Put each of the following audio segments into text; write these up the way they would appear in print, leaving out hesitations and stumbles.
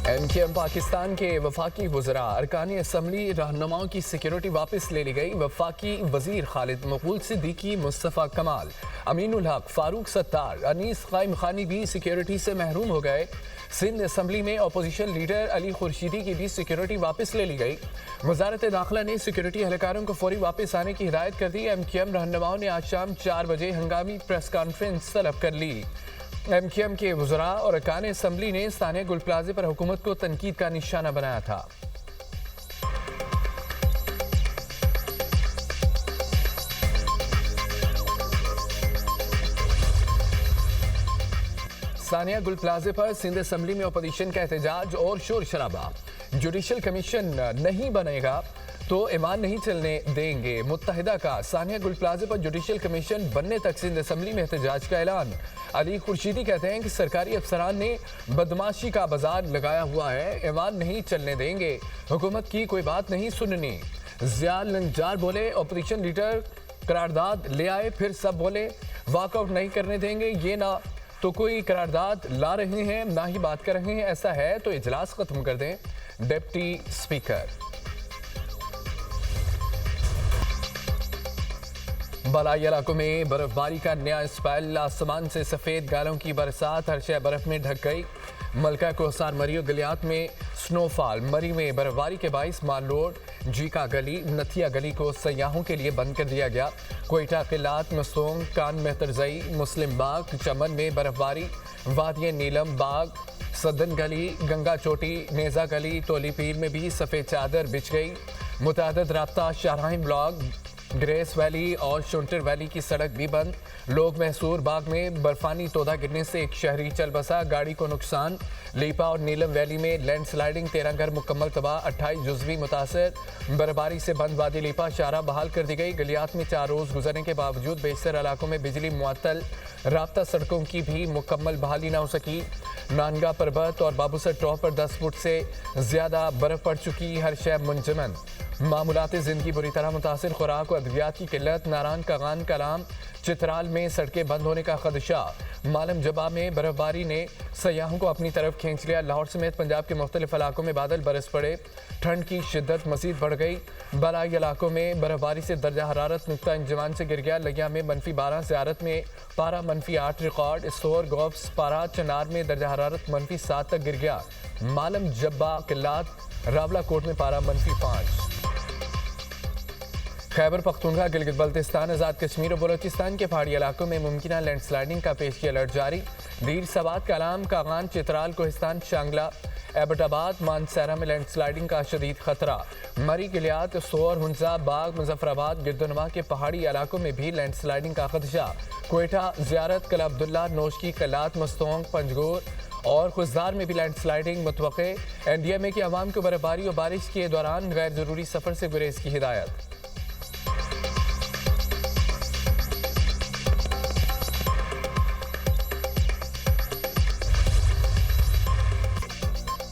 MQM Pakistan के वफाकी वज़रा अरकान असम्बली रहनुमाओं की सिक्योरिटी वापस ले ली गई। वफाकी वजीर खालिद मकबूल सिद्दीकी, मुस्तफ़ा कमाल, अमीनुल हक, फारूक सत्तार, अनीस कायम खानी भी सिक्योरिटी से महरूम हो गए। सिंध असम्बली में अपोजिशन लीडर अली खुर्शीदी की भी सिक्योरिटी वापस ले ली गई। वजारत दाखिला ने सिक्योरिटी एहलकारों को फौरी वापस आने की हिदायत कर दी। एमकेएम रहनुमाओं ने आज शाम 4 बजे हंगामी प्रेस कॉन्फ्रेंस तलब कर ली। एमकेएम के वज़रा और अरकान असम्बली ने स्थानीय गुल प्लाजे पर हुकूमत को तनकीद का निशाना बनाया था। स्थानीय गुल प्लाजे पर सिंध असम्बली में अपोजिशन का एहतजाज और शोर शराबा। जुडिशल कमीशन नहीं बनेगा तो ईमान नहीं चलने देंगे। मुत्तहिदा का सानिया गुल प्लाजे पर जुडिशल कमीशन बनने तक सिंध असम्बली में एहतजाज का ऐलान। अली खुर्शीदी कहते हैं कि सरकारी अफसरान ने बदमाशी का बाजार लगाया हुआ है, ईमान नहीं चलने देंगे, हुकूमत की कोई बात नहीं सुननी। जिया लंजार बोले अपोजिशन लीडर करारदाद ले आए, फिर सब बोले वॉकआउट नहीं करने देंगे। ये ना तो कोई करारदाद ला रहे हैं ना ही बात कर रहे हैं, ऐसा है तो इजलास खत्म कर दें। डिप्टी स्पीकर बलाई इलाकों में बर्फबारी का नया स्पेल। आसमान से सफेद गालों की बरसात, हर शय बर्फ में ढक गई। मलका कोहसार मरी और गलियात में स्नोफॉल। मरी में बर्फबारी के बाइस माल रोड, जीका गली, नथिया गली को सयाहों के लिए बंद कर दिया गया। कोयटा, किलात, मस्तोंग, कान मेहतरजई, मुस्लिम बाग, चमन में बर्फबारी। वादिया नीलम बाग, सदन गली, गंगा चोटी, नेजा गली, तोली पीर में भी सफ़ेद चादर बिछ गई। मुतादद राब्ता शाहराइन ब्लॉक, ग्रेस वैली और शुंटर वैली की सड़क भी बंद। लोग मैसूर बाग में बर्फानी तोदा गिरने से एक शहरी चल बसा, गाड़ी को नुकसान। लीपा और नीलम वैली में लैंडस्लाइडिंग, 13 घर मुकम्मल तबाह, 28 जुज़वी मुतासर। बर्फबारी से बंद वादी लीपा शाहरा बहाल कर दी गई। गलियात में 4 रोज़ गुजरने के बावजूद बेशतर इलाकों में बिजली मुअत्तल, राब्ता सड़कों की भी मुकम्मल बहाली न हो सकी। नानगा पर्वत और बाबूसर टॉप पर 10 फुट से ज़्यादा बर्फ पड़ चुकी, हर शय मुंजमन। मामूलाती ज़िंदगी बुरी तरह मुतासिर, खुराक और अद्वियात की किल्लत। नारान, कागान, कलाम, चित्राल में सड़कें बंद होने का खदशा। मालम जबा में बर्फबारी ने सयाहों को अपनी तरफ खींच लिया। लाहौर समेत पंजाब के मुख्तलिफ इलाकों में बादल बरस पड़े, ठंड की शिद्दत मज़ीद बढ़ गई। बलाई इलाकों में बर्फबारी से दर्जा हरारत नुक्ता इंजमान से गिर गया। लिया में -12, ज़ियारत में पारा -8 रिकॉर्ड। सोर गोफ्स पारा चनार में दर्जा हरारत -7 तक गिर गया। मालम जब्बा, किल्लात, रावलाकोट में पारा -5। खैबर पख्तूनख्वा, गिलगित बल्तिस्तान, आज़ाद कश्मीर और बलोचिस्तान के पहाड़ी इलाकों में मुमकिन लैंडस्लाइडिंग का पेशी अलर्ट जारी। दीर सवात, कलाम, कागान, चित्राल, कोहिस्तान, शांगला, एबटाबाद, मानसैरा में लैंडस्लाइडिंग का शदीद खतरा। मरी, गिलियात, सोर, हुंजा, बाग, मुजफ्फराबाद, गिरदुनवा के पहाड़ी इलाकों में भी लैंडस्लाइडिंग का खदशा। कोयटा, ज़ियारत, कला अब्दुल्ला, नोशकी, कलात, मस्तोंग, पंजगोर और खुजदार में भी लैंडस्लाइडिंग मुतवक्के। एनडीएमए की आवाम को बर्फबारी और बारिश के दौरान गैर ज़रूरी सफ़र से गुरेज की हिदायत।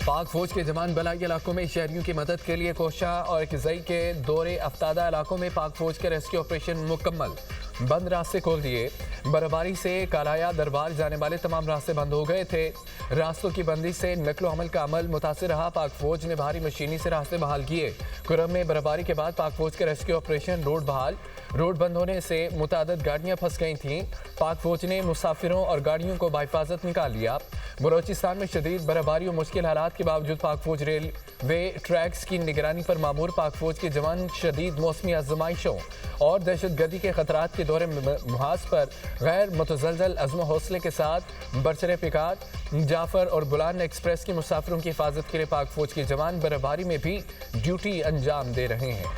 पाक फौज के जवान बलाई इलाकों में शहरियों की मदद के लिए कोशा और किजई के दौरे अफ्तादा इलाकों में पाक फौज के रेस्क्यू ऑपरेशन मुकम्मल। बंद रास्ते खोल दिए। बर्फबारी से कालाया दरबार जाने वाले तमाम रास्ते बंद हो गए थे। रास्तों की बंदी से नकलो अमल का अमल मुतासिर रहा। पाक फौज ने भारी मशीनी से रास्ते बहाल किए। कुरम में बर्फबारी के बाद पाक फौज के रेस्क्यू ऑपरेशन रोड बहाल। रोड बंद होने से मुतादद गाड़ियां फंस गई थीं। पाक फौज ने मुसाफिरों और गाड़ियों को बाहिफाजत निकाल लिया। बलोचिस्तान में शदीद बर्फबारी और मुश्किल हालात के बावजूद पाक फौज रेलवे ट्रैक्स की निगरानी पर मामूर। पाक फौज के जवान शदीद मौसमी आजमाइशों और दहशतगर्दी के खतरात के दौरे मुहाज पर गैर मुतज़लज़ल अज़्म हौसले के साथ बरसरे पिकार जाफर और बुलान एक्सप्रेस के मुसाफिरों की हिफाजत के लिए पाक फौज के जवान बर्फबारी में भी ड्यूटी अंजाम दे रहे हैं।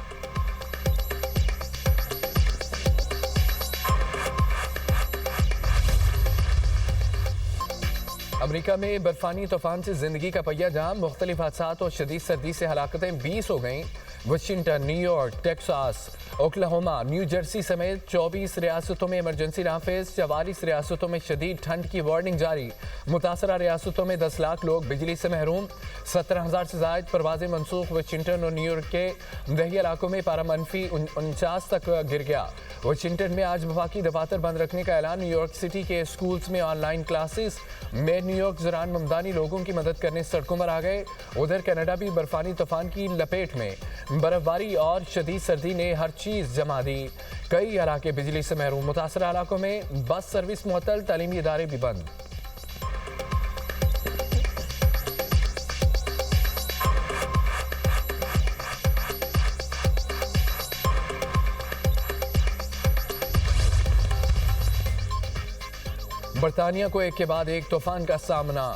अमेरिका में बर्फानी तूफान से जिंदगी का पहिया जाम। मुख्तलिफ हादसात और शदीद सर्दी से हलाकतें 20 हो गईं। Washington, New York, Texas Oklahoma, new Jersey समेत 24 रियासतों में इमरजेंसी नाफिज, 44 रियासतों में शदीद ठंड की वार्निंग जारी। मुतासरा रियासतों में 10 लाख लोग बिजली से महरूम, 17,000 से ज़ायद परवाजें मनसूख। वाशिंगटन और न्यूयॉर्क के दही इलाकों में पारा -49 तक गिर गया। वाशिंगटन में आज वफाकी दफातर बंद रखने का ऐलान। न्यूयॉर्क सिटी के स्कूल्स में online classes. Mayor New York Zohran Mamdani लोगों की मदद करने सड़कों पर आ गए। उधर कनाडा भी बर्फानी तूफान की लपेट में, बर्फबारी और शदीद सर्दी ने हर चीज़ जमा दी। कई इलाके बिजली से महरूम। मुतासरा इलाकों में बस सर्विस मुअत्तल, तालीमी इदारे भी बंद। बरतानिया को एक के बाद एक तूफान का सामना।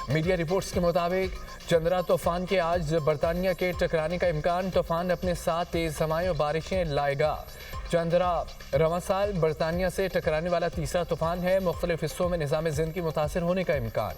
मीडिया रिपोर्ट्स के मुताबिक चंद्रा तूफान के आज बरतानिया के टकराने का इम्कान। तूफान अपने साथ तेज हवाएं और बारिशें लाएगा। चंद्रा रवां साल बरतानिया से टकराने वाला तीसरा तूफान है। मुख्तलिफ हिस्सों में निज़ाम ज़िंदगी मुतासर होने का इम्कान।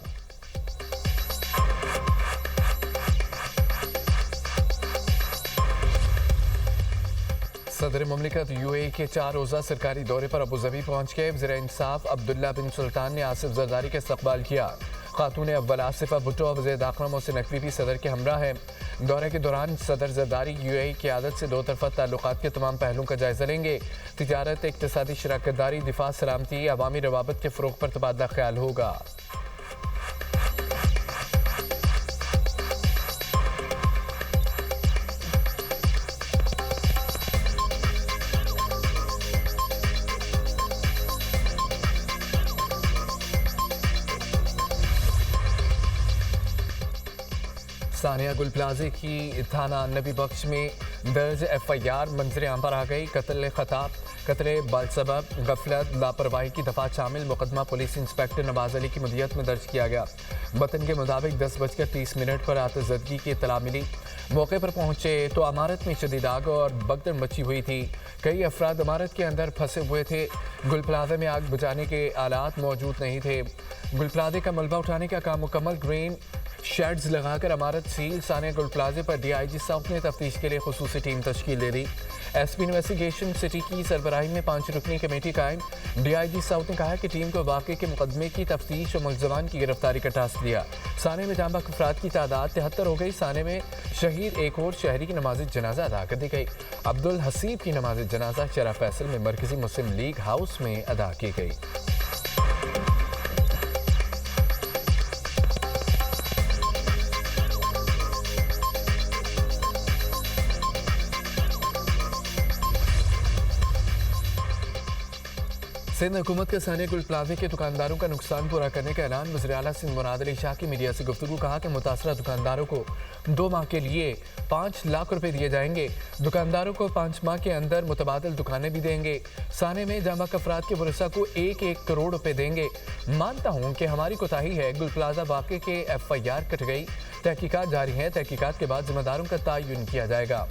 सदर मुमलिकत यूएई के 4 रोज़ा सरकारी दौरे पर अबूज़बी पहुँच गए। वज़ीर इंसाफ अब्दुल्ला बिन सुल्तान ने आसिफ जरदारी का इस्तकबाल किया। खातून अव्वल आसिफा भुट्टो वज़ीर दाखिला मोहसिन नकवी भी सदर के हमरा है। दौरे के दौरान सदर जरदारी यूएई की आदत से दो तरफ़ा ताल्लुकात के तमाम पहलुओं का जायज़ा लेंगे। तिजारत, इक़्तिसादी शराकतदारी, दिफा, सलामती, अवामी रवाबत के फ़रोग़ पर तबादला ख्याल होगा। सानिया गुल प्लाजे की थाना नबी बख्श में दर्ज FIR मंजर आम पर आ गई। कत्ल खता, कत्ल बालसबब, गफलत, लापरवाही की दफा शामिल मुकदमा पुलिस इंस्पेक्टर नवाज अली की मुदियत में दर्ज किया गया। वतन के मुताबिक 10:30 पर आतशदगी की इत्तला मिली। मौके पर पहुंचे तो इमारत में शदीद आग और भगदड़ मची हुई थी। कई अफराद इमारत के अंदर फंसे हुए थे। गुल प्लाजा में आग बुझाने के आलात मौजूद नहीं थे। गुल प्लाजे का मलबा उठाने का काम मुकम्मल। ग्रीन शेड्स लगाकर इमारत सील। सानिया गुल प्लाजे पर DIG साउथ ने तफ्तीश के लिए खुसूसी टीम तश्कील दे दी। SP इन्वेस्टिगेशन सिटी की सरबराही में 5 रुकनी कमेटी कायम। DIG साउथ ने कहा कि टीम को वाक़े के मुकदमे की तफ्तीश और मुलज़मान की गिरफ्तारी का टास्क दिया। साने में जांबाक अफराद की तादाद 73 हो गई। साने में शहीद एक और शहरी की नमाज जनाजा अदा कर दी गई। अब्दुल हसीब की नमाज जनाजा चरा फैसल में मरकजी मुस्लिम लीग हाउस में अदा की गई। सिंध हुकूमत का सानिया गुल प्लाजे के दुकानदारों का नुकसान पूरा करने का ऐलान। वज़ीर आला सिंध मुराद अली शाह की मीडिया से गुफ्तगू। कहा कि मुतासरा दुकानदारों को 2 माह के लिए 5 लाख रुपए दिए जाएंगे। दुकानदारों को 5 माह के अंदर मुतबादल दुकानें भी देंगे। साने में जांबाक अफराद के वरसा को 1-1 करोड़ रुपए देंगे। मानता हूँ कि हमारी कोताही है। गुल प्लाजा वाक़े के FIR कट गई। तहकीकात जारी हैं। तहकीकात के बाद जिम्मेदारों का तयन किया जाएगा।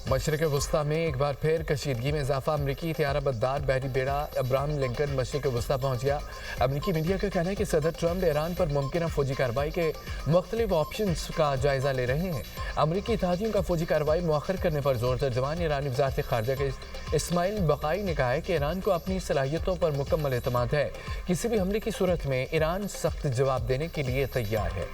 मशरक़ वस्ता में एक बार फिर कशीदगी में इजाफा। अमरीकी त्यारा बद्दार बहरी बेड़ा अब्राहम लिंकन मशरक़ वस्ता पहुँच गया। अमरीकी मीडिया का कहना है कि सदर ट्रंप ईरान पर मुमकिन फौजी कार्रवाई के मुख्तलिफ ऑप्शंस का जायज़ा ले रहे हैं। अमरीकी इत्तेहादियों का फौजी कार्रवाई मुअख्खर करने पर जोर। तर्जुमान ईरानी वज़ारत ख़ारजा के इस्माइल बक़ाई ने कहा है कि ईरान को अपनी सलाहियतों पर मुकम्मल एतमाद है। किसी भी हमले की सूरत में ईरान सख्त जवाब देने के लिए तैयार है।